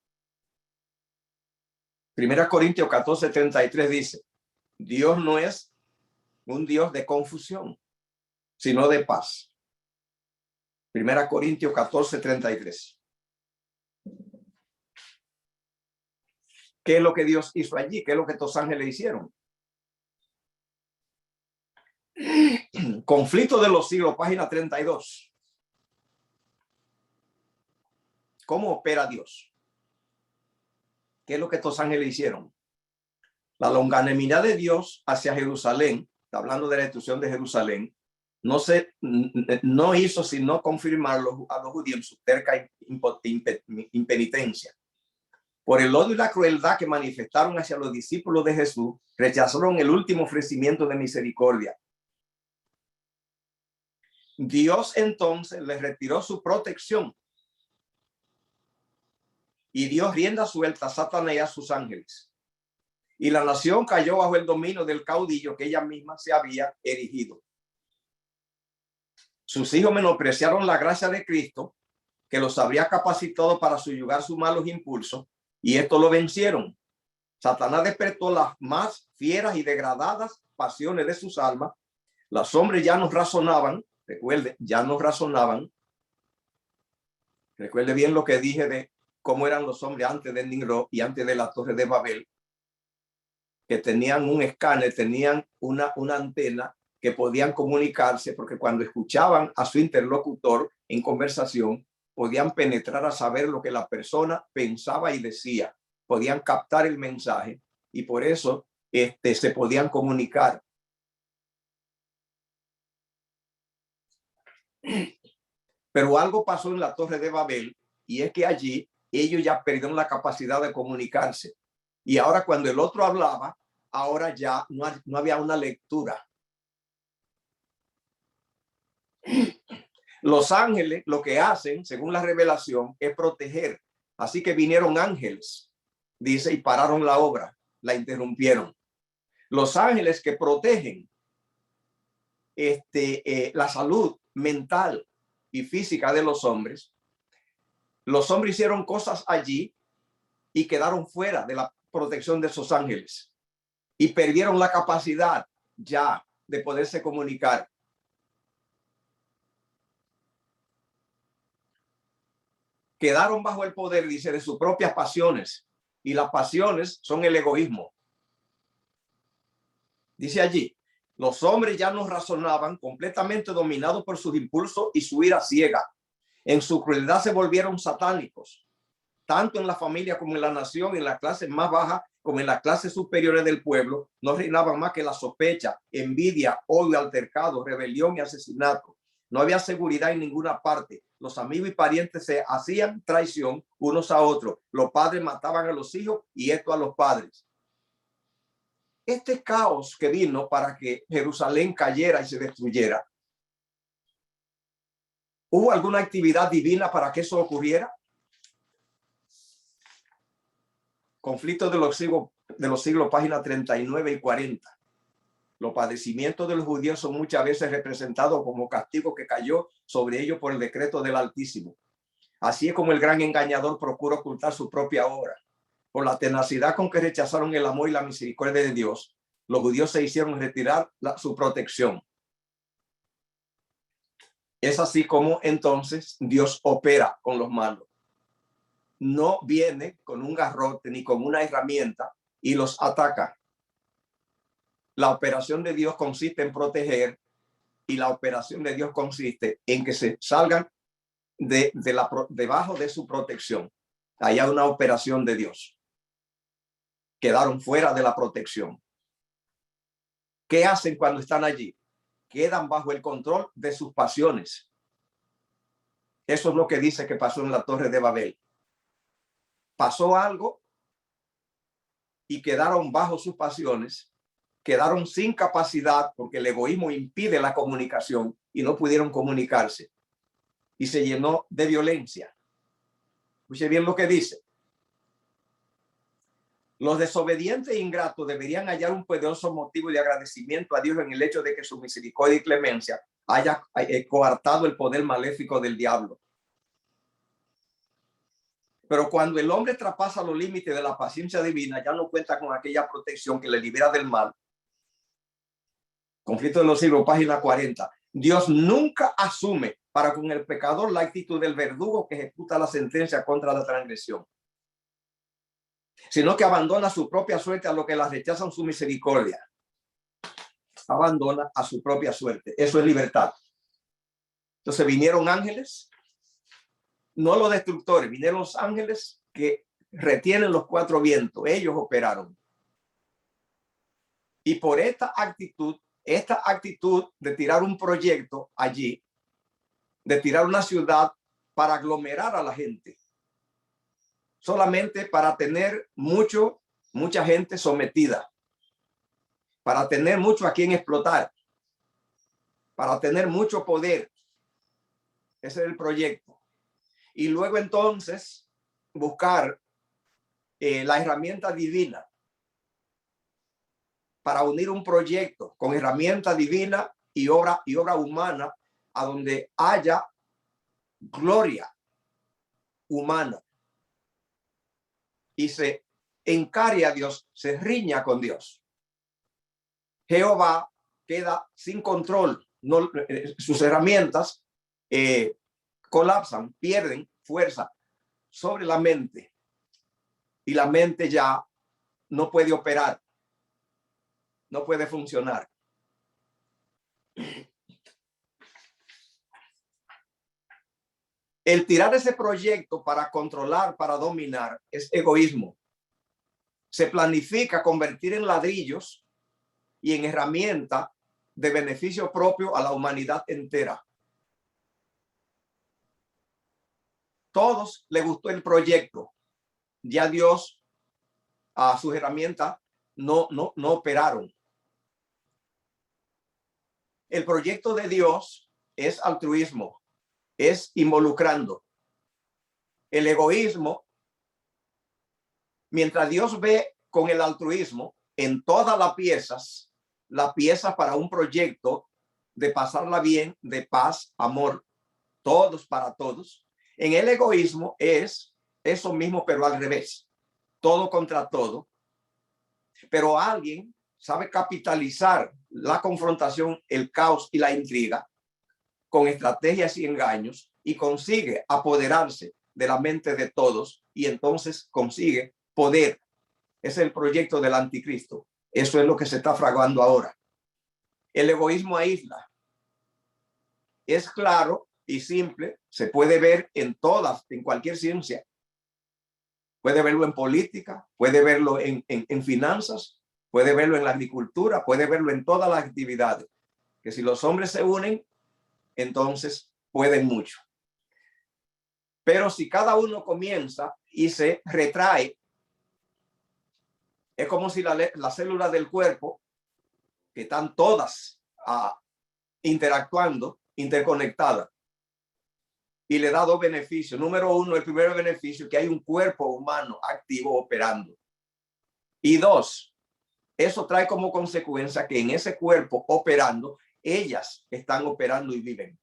1 Corintios 14:33 dice: Dios no es un Dios de confusión, sino de paz. 1 Corintios 14:33. ¿Qué es lo que Dios hizo allí? ¿Qué es lo que estos ángeles hicieron? Conflicto de los siglos, página 32. ¿Cómo opera Dios? ¿Qué es lo que estos ángeles hicieron? La longanimidad de Dios hacia Jerusalén, está hablando de la destrucción de Jerusalén, no hizo sino confirmar a los judíos su terca impenitencia. Por el odio y la crueldad que manifestaron hacia los discípulos de Jesús, rechazaron el último ofrecimiento de misericordia. Dios entonces les retiró su protección y dio rienda suelta a Satanás y a sus ángeles. Y la nación cayó bajo el dominio del caudillo que ella misma se había erigido. Sus hijos menospreciaron la gracia de Cristo, que los habría capacitado para subyugar sus malos impulsos, y esto lo vencieron. Satanás despertó las más fieras y degradadas pasiones de sus almas. Los hombres ya no razonaban, recuerde, ya no razonaban. Recuerde bien lo que dije de cómo eran los hombres antes de Nimrod y antes de la Torre de Babel, que tenían un escáner, tenían una antena que podían comunicarse, porque cuando escuchaban a su interlocutor en conversación, podían penetrar a saber lo que la persona pensaba y decía, podían captar el mensaje y por eso se podían comunicar. Pero algo pasó en la Torre de Babel y es que allí ellos ya perdieron la capacidad de comunicarse. Y ahora cuando el otro hablaba, ahora ya no había una lectura. Los ángeles lo que hacen, según la revelación, es proteger. Así que vinieron ángeles, dice, y pararon la obra, la interrumpieron. Los ángeles que protegen la salud mental y física de los hombres hicieron cosas allí y quedaron fuera de la protección de esos ángeles y perdieron la capacidad ya de poderse comunicar. Quedaron bajo el poder, dice, de sus propias pasiones, y las pasiones son el egoísmo. Dice allí, los hombres ya no razonaban, completamente dominados por sus impulsos y su ira ciega. En su crueldad se volvieron satánicos, tanto en la familia como en la nación, en las clases más bajas como en las clases superiores del pueblo. No reinaban más que la sospecha, envidia, odio, altercado, rebelión y asesinato. No había seguridad en ninguna parte. Los amigos y parientes se hacían traición unos a otros. Los padres mataban a los hijos y esto a los padres. Este caos que vino para que Jerusalén cayera y se destruyera, ¿hubo alguna actividad divina para que eso ocurriera? Conflicto de los siglos, página 39 y 40. Los padecimientos de los judíos son muchas veces representados como castigo que cayó sobre ellos por el decreto del Altísimo. Así es como el gran engañador procura ocultar su propia obra. Por la tenacidad con que rechazaron el amor y la misericordia de Dios, los judíos se hicieron retirar su protección. Es así como entonces Dios opera con los malos. No viene con un garrote ni con una herramienta y los ataca. La operación de Dios consiste en proteger y la operación de Dios consiste en que se salgan debajo de su protección. Ahí hay una operación de Dios. Quedaron fuera de la protección. ¿Qué hacen cuando están allí? Quedan bajo el control de sus pasiones. Eso es lo que dice que pasó en la Torre de Babel. Pasó algo y quedaron bajo sus pasiones, quedaron sin capacidad porque el egoísmo impide la comunicación y no pudieron comunicarse y se llenó de violencia. Escuche bien lo que dice. Los desobedientes e ingratos deberían hallar un poderoso motivo de agradecimiento a Dios en el hecho de que su misericordia y clemencia haya coartado el poder maléfico del diablo. Pero cuando el hombre traspasa los límites de la paciencia divina, ya no cuenta con aquella protección que le libera del mal. Conflicto de los Siglos, página 40. Dios nunca asume para con el pecador la actitud del verdugo que ejecuta la sentencia contra la transgresión, sino que abandona su propia suerte a los que la rechazan su misericordia. Abandona a su propia suerte. Eso es libertad. Entonces vinieron ángeles, no los destructores, vinieron los ángeles que retienen los cuatro vientos. Ellos operaron. Y por esta actitud de tirar un proyecto allí, de tirar una ciudad para aglomerar a la gente, solamente para tener mucha gente sometida, para tener mucho a quien explotar, para tener mucho poder. Ese es el proyecto. Y luego entonces buscar la herramienta divina para unir un proyecto con herramienta divina y obra humana, a donde haya gloria humana y se encare a Dios, se riña con Dios. Jehová queda sin control, no, sus herramientas colapsan, pierden fuerza sobre la mente y la mente ya no puede operar, no puede funcionar. El tirar ese proyecto para controlar, para dominar, es egoísmo. Se planifica convertir en ladrillos y en herramienta de beneficio propio a la humanidad entera. Todos les gustó el proyecto. Ya Dios, a sus herramientas no operaron. El proyecto de Dios es altruismo, es involucrando. El egoísmo, mientras Dios ve con el altruismo en todas las piezas para un proyecto de pasarla bien, de paz, amor, todos para todos. En el egoísmo es eso mismo, pero al revés, todo contra todo. Pero alguien sabe capitalizar la confrontación, el caos y la intriga con estrategias y engaños y consigue apoderarse de la mente de todos y entonces consigue poder. Es el proyecto del anticristo. Eso es lo que se está fraguando ahora. El egoísmo aísla. Es claro y simple, se puede ver en cualquier ciencia. Puede verlo en política, puede verlo en finanzas, puede verlo en la agricultura, puede verlo en todas las actividades. Que si los hombres se unen, entonces pueden mucho. Pero si cada uno comienza y se retrae, es como si las células del cuerpo, que están todas interactuando, interconectadas, y le da dos beneficios. Número uno, el primer beneficio, que hay un cuerpo humano activo operando. Y dos, eso trae como consecuencia que en ese cuerpo operando, ellas están operando y viven.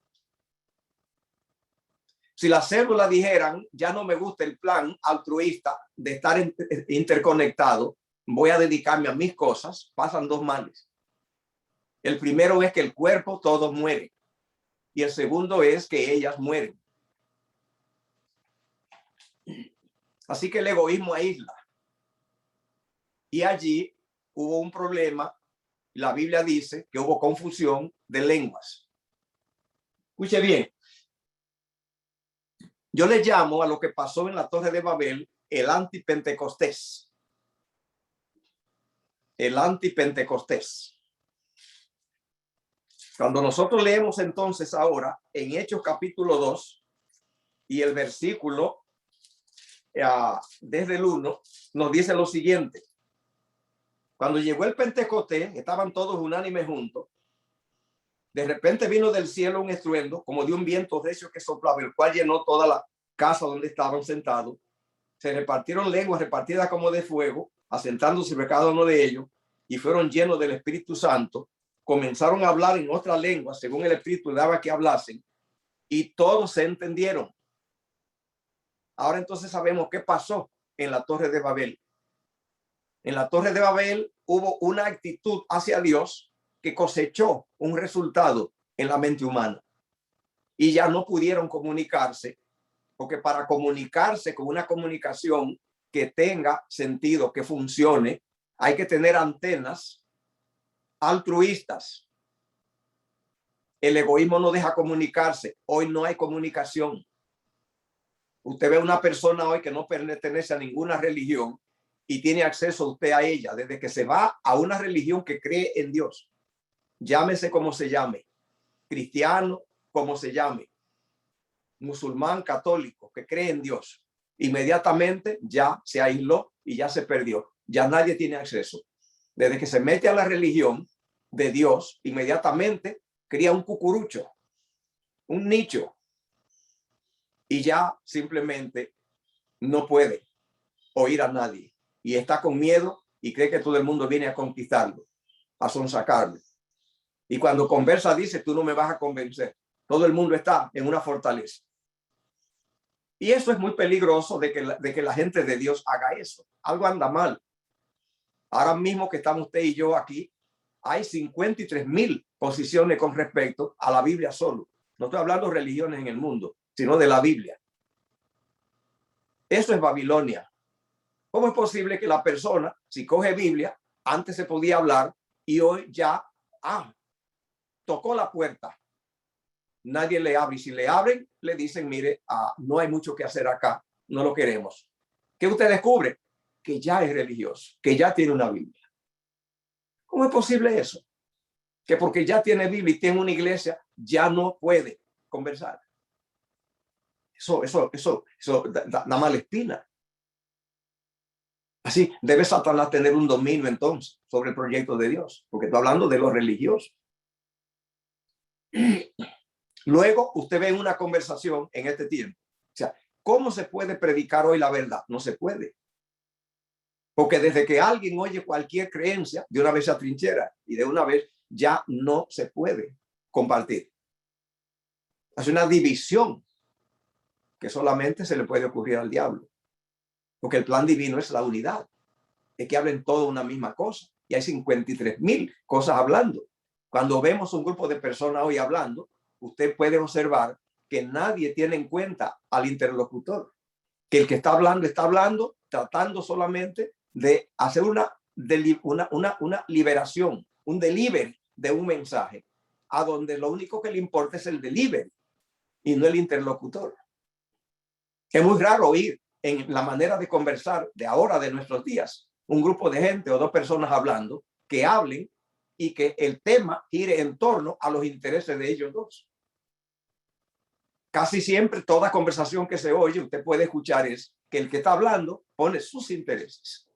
Si las células dijeran, ya no me gusta el plan altruista de estar interconectado, voy a dedicarme a mis cosas, pasan dos males. El primero es que el cuerpo todo muere. Y el segundo es que ellas mueren. Así que el egoísmo aísla. y allí hubo un problema. La Biblia dice que hubo confusión de lenguas. Escuche bien. Yo le llamo a lo que pasó en la Torre de Babel el antipentecostés. El antipentecostés. Cuando nosotros leemos entonces ahora en Hechos capítulo 2 y el versículo desde el 1 nos dice lo siguiente. Cuando llegó el Pentecostés, estaban todos unánimes juntos. De repente vino del cielo un estruendo como de un viento recio que soplaba, el cual llenó toda la casa donde estaban sentados. Se repartieron lenguas repartidas como de fuego, asentándose sobre cada uno de ellos, y fueron llenos del Espíritu Santo. Comenzaron a hablar en otra lengua según el Espíritu daba que hablasen, y todos se entendieron. Ahora entonces sabemos qué pasó en la Torre de Babel. En la Torre de Babel hubo una actitud hacia Dios que cosechó un resultado en la mente humana, y ya no pudieron comunicarse, porque para comunicarse con una comunicación que tenga sentido, que funcione, hay que tener antenas altruistas. El egoísmo no deja comunicarse. Hoy no hay comunicación. Usted ve una persona hoy que no pertenece a ninguna religión y tiene acceso usted a ella desde que se va a una religión que cree en Dios. Llámese como se llame, cristiano, como se llame, musulmán, católico, que cree en Dios. Inmediatamente ya se aisló y ya se perdió. Ya nadie tiene acceso. Desde que se mete a la religión de Dios, inmediatamente cría un cucurucho, un nicho, y ya simplemente no puede oír a nadie. Y está con miedo y cree que todo el mundo viene a conquistarlo, a sonsacarlo. Y cuando conversa dice, tú no me vas a convencer. Todo el mundo está en una fortaleza. Y eso es muy peligroso de que la gente de Dios haga eso. Algo anda mal. Ahora mismo que estamos usted y yo aquí, hay 53,000 posiciones con respecto a la Biblia solo. No estoy hablando de religiones en el mundo, sino de la Biblia. Eso es Babilonia. ¿Cómo es posible que la persona, si coge Biblia, antes se podía hablar y hoy ya tocó la puerta? Nadie le abre, y si le abren, le dicen, mire, no hay mucho que hacer acá, no lo queremos. ¿Qué usted descubre? Que ya es religioso, que ya tiene una Biblia. ¿Cómo es posible eso? Que porque ya tiene Biblia y tiene una iglesia, ya no puede conversar. Eso da mala espina. Así debe Satanás tener un dominio entonces sobre el proyecto de Dios, porque estoy hablando de los religiosos. Luego usted ve una conversación en este tiempo. O sea, ¿cómo se puede predicar hoy la verdad? No se puede. Porque desde que alguien oye cualquier creencia, de una vez se atrinchera y de una vez ya no se puede compartir. Es una división que solamente se le puede ocurrir al diablo. Porque el plan divino es la unidad. Es que hablen todo una misma cosa. Y hay 53,000 cosas hablando. Cuando vemos un grupo de personas hoy hablando, usted puede observar que nadie tiene en cuenta al interlocutor. Que el que está hablando tratando solamente de hacer una liberación, un delivery de un mensaje, a donde lo único que le importa es el delivery y no el interlocutor. Es muy raro oír en la manera de conversar de ahora, de nuestros días, un grupo de gente o dos personas hablando, que hablen y que el tema gire en torno a los intereses de ellos dos. Casi siempre toda conversación que se oye, usted puede escuchar es que el que está hablando pone sus intereses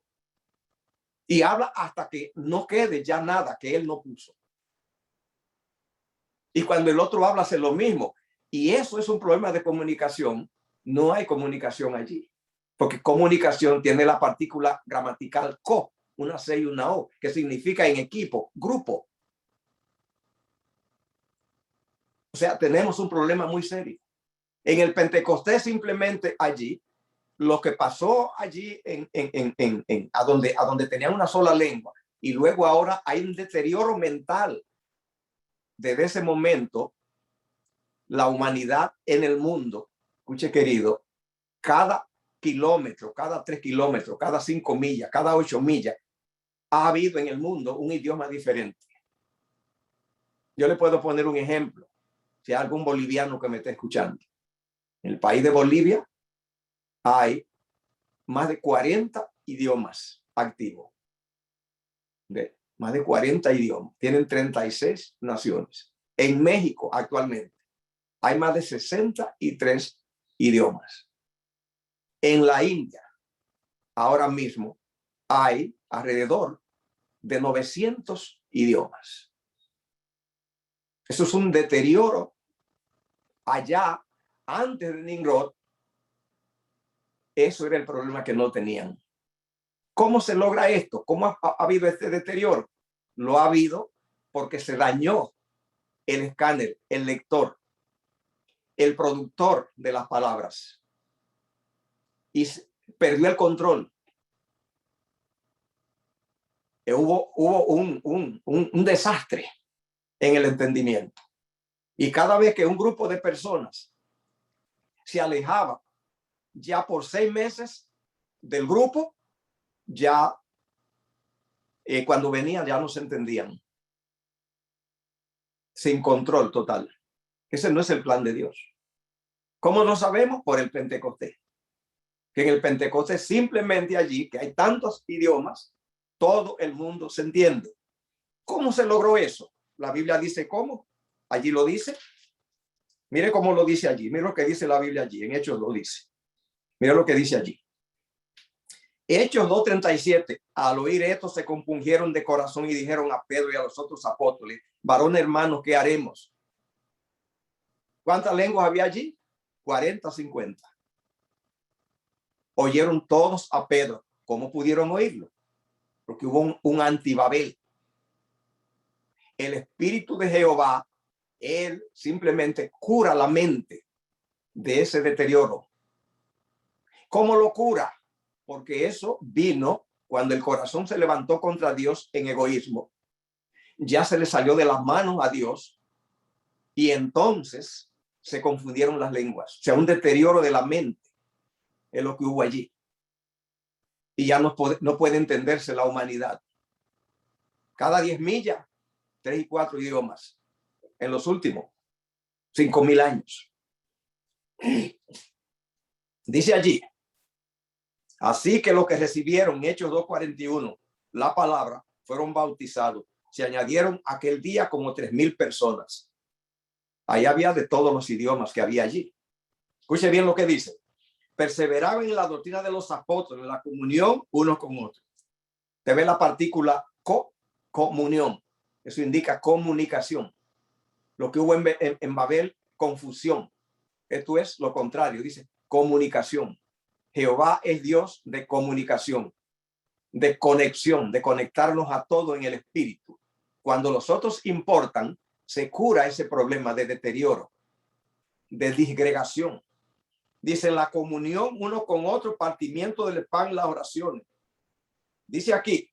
y habla hasta que no quede ya nada que él no puso. Y cuando el otro habla hace lo mismo. Y eso es un problema de comunicación. No hay comunicación allí. Porque comunicación tiene la partícula gramatical co, una C y una O, que significa en equipo, grupo. O sea, tenemos un problema muy serio. En el Pentecostés simplemente allí, lo que pasó allí a donde tenían una sola lengua, y luego ahora hay un deterioro mental. Desde ese momento, la humanidad en el mundo, escuche querido, cada kilómetro, cada 3 kilómetros, cada 5 millas, cada 8 millas, ha habido en el mundo un idioma diferente. Yo le puedo poner un ejemplo. Si hay algún boliviano que me esté escuchando. En el país de Bolivia hay más de 40 idiomas activos. Más de 40 idiomas. Tienen 36 naciones. En México actualmente hay más de 63 idiomas. En la India ahora mismo hay alrededor de 900 idiomas. Eso es un deterioro. Allá, antes de Nimrod, eso era el problema que no tenían. ¿Cómo se logra esto? ¿Cómo ha habido este deterioro? Lo ha habido porque se dañó el escáner, el lector, el productor de las palabras y perdió el control. Hubo un desastre en el entendimiento. Y cada vez que un grupo de personas se alejaba ya por 6 meses del grupo, ya cuando venían ya no se entendían. Sin control total. Ese no es el plan de Dios. ¿Cómo lo sabemos? Por el Pentecostés. Que en el Pentecostés simplemente allí, que hay tantos idiomas, todo el mundo se entiende. ¿Cómo se logró eso? La Biblia dice cómo. Allí lo dice. Mire cómo lo dice allí. Mire lo que dice la Biblia allí. En Hechos lo dice. Mire lo que dice allí. Hechos 2:37. Al oír esto se compungieron de corazón y dijeron a Pedro y a los otros apóstoles: varón hermanos, ¿qué haremos? ¿Cuántas lenguas había allí? 40, 50. Oyeron todos a Pedro. ¿Cómo pudieron oírlo? Porque hubo un antibabel. El Espíritu de Jehová, él simplemente cura la mente de ese deterioro. ¿Cómo lo cura? Porque eso vino cuando el corazón se levantó contra Dios en egoísmo. Ya se le salió de las manos a Dios y entonces se confundieron las lenguas. O sea, un deterioro de la mente es lo que hubo allí. Y ya no puede entenderse la humanidad. Cada 10 millas, 3 y 4 idiomas en los últimos 5,000 años. Dice allí: así que los que recibieron, Hechos 2:41, la palabra, fueron bautizados. Se añadieron aquel día como 3,000 personas. Ahí había de todos los idiomas que había allí. Escuche bien lo que dice: perseveraban en la doctrina de los apóstoles, en la comunión unos con otros. Te ve la partícula comunión. Eso indica comunicación. Lo que hubo en Babel, confusión. Esto es lo contrario, dice comunicación. Jehová es Dios de comunicación, de conexión, de conectarnos a todo en el espíritu. Cuando los otros importan, se cura ese problema de deterioro, de disgregación. Dice la comunión uno con otro, partimiento del pan, las oraciones. Dice aquí: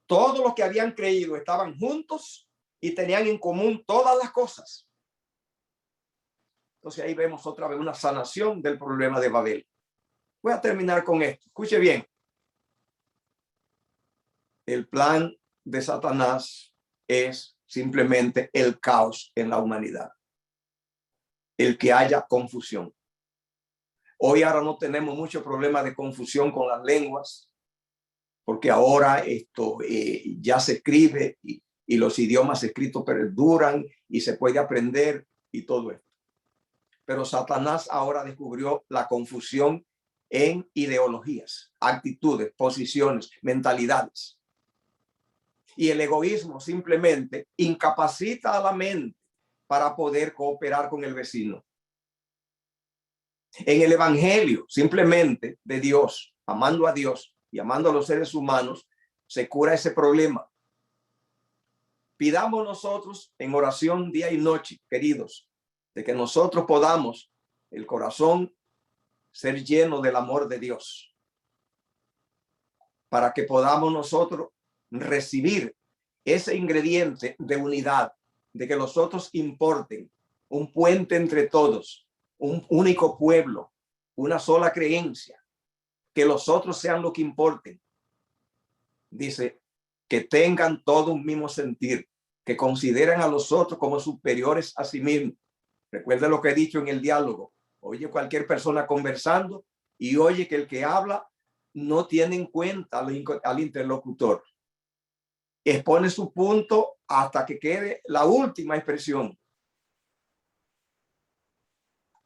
todos los que habían creído estaban juntos y tenían en común todas las cosas. Entonces ahí vemos otra vez una sanación del problema de Babel. Voy a terminar con esto. Escuche bien. El plan de Satanás es simplemente el caos en la humanidad. El que haya confusión. Hoy ahora no tenemos mucho problema de confusión con las lenguas, porque ahora esto ya se escribe y los idiomas escritos perduran y se puede aprender y todo esto. Pero Satanás ahora descubrió la confusión en ideologías, actitudes, posiciones, mentalidades. Y el egoísmo simplemente incapacita a la mente para poder cooperar con el vecino. En el evangelio simplemente de Dios, amando a Dios y amando a los seres humanos, se cura ese problema. Pidamos nosotros en oración día y noche, queridos, de que nosotros podamos el corazón ser lleno del amor de Dios, para que podamos nosotros recibir ese ingrediente de unidad, de que los otros importen, un puente entre todos, un único pueblo, una sola creencia, que los otros sean lo que importen. dice que tengan todo un mismo sentir, que consideren a los otros como superiores a sí mismos. Recuerde lo que he dicho en el diálogo. Oye cualquier persona conversando y oye que el que habla no tiene en cuenta al interlocutor. Expone su punto hasta que quede la última expresión.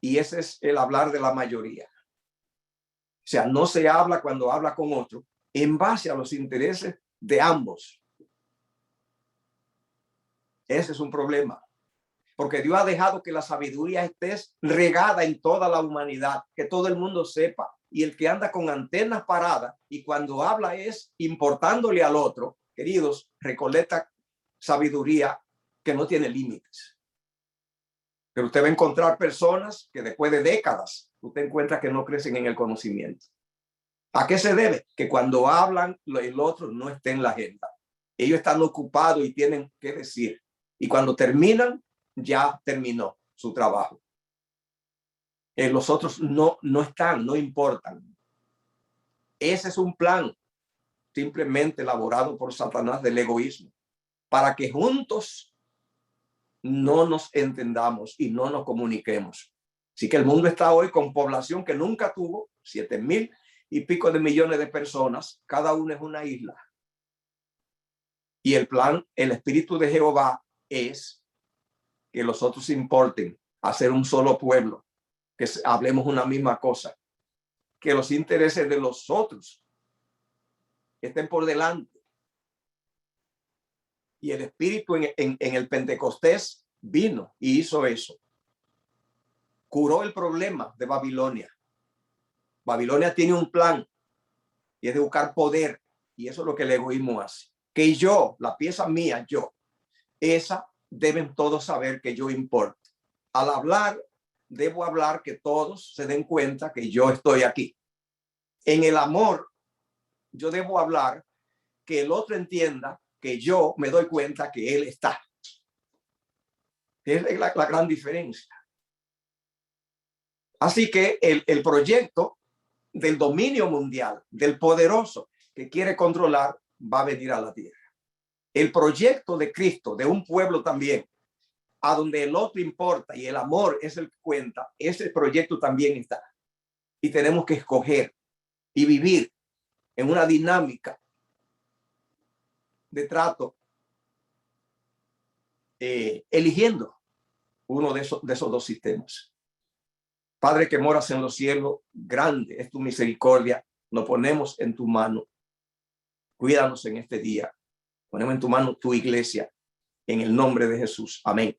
Y ese es el hablar de la mayoría. O sea, no se habla cuando habla con otro en base a los intereses de ambos. Ese es un problema. Porque Dios ha dejado que la sabiduría esté regada en toda la humanidad, que todo el mundo sepa. Y el que anda con antenas paradas y cuando habla es importándole al otro, queridos, recolecta sabiduría que no tiene límites. Pero usted va a encontrar personas que después de décadas usted encuentra que no crecen en el conocimiento. ¿A qué se debe? Que cuando hablan el otro no esté en la agenda. Ellos están ocupados y tienen que decir. Y cuando terminan, ya terminó su trabajo. Los otros no están, no importan. Ese es un plan simplemente elaborado por Satanás del egoísmo, para que juntos no nos entendamos y no nos comuniquemos. Así que el mundo está hoy con población que nunca tuvo, 7,000 y pico de millones de personas, cada una es una isla. Y el plan, el espíritu de Jehová es que los otros importen, hacer un solo pueblo, que hablemos una misma cosa, que los intereses de los otros estén por delante. Y el espíritu en el Pentecostés vino y hizo eso. Curó el problema de Babilonia. Babilonia tiene un plan y es de buscar poder, y eso es lo que el egoísmo hace. Que yo, la pieza mía, yo, esa deben todos saber que yo importo. Al hablar, debo hablar que todos se den cuenta que yo estoy aquí. En el amor, yo debo hablar que el otro entienda que yo me doy cuenta que él está. Es la gran diferencia. Así que el proyecto del dominio mundial, del poderoso que quiere controlar, va a venir a la tierra. El proyecto de Cristo, de un pueblo también, a donde el otro importa y el amor es el que cuenta, ese proyecto también está. Y tenemos que escoger y vivir en una dinámica de trato, eligiendo uno de esos dos sistemas. Padre que moras en los cielos, grande es tu misericordia. Nos ponemos en tu mano. Cuídanos en este día. Ponemos en tu mano tu iglesia. En el nombre de Jesús. Amén.